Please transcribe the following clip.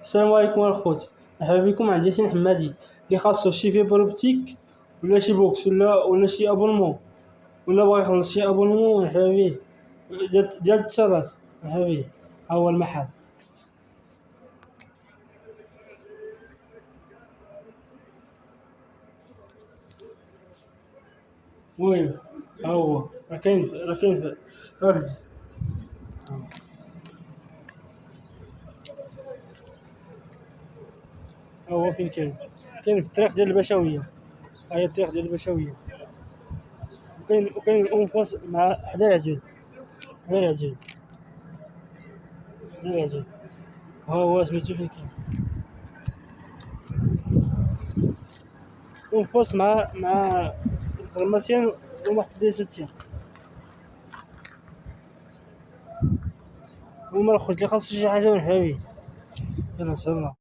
السلام عليكم الخوت، مرحبا بكم. عند ياسين حمادي اللي خاصو شي فيبر اوبتيك ولا شي بوكس ولا شي ابونمون، ولا بغا يخلص شي ابونمون. مرحبا بيه، ديال الاتصالات. مرحبا بيه، ها هو المحل. المهم ها هو، راه كاين ركز. ها هو فين كاين في الطريق ديال البشوية. ها هي الطريق ديال البشوية، وكاين اون فاس مع حدا العجل. حدا العجل، حدا العجل. ها هو سميتو فين كاين اون فاس مع الفارماسيان وواحد ديال ستين. هما الخوت اللي خاصو شي حاجة. مرحبا بيه، يلا سلام.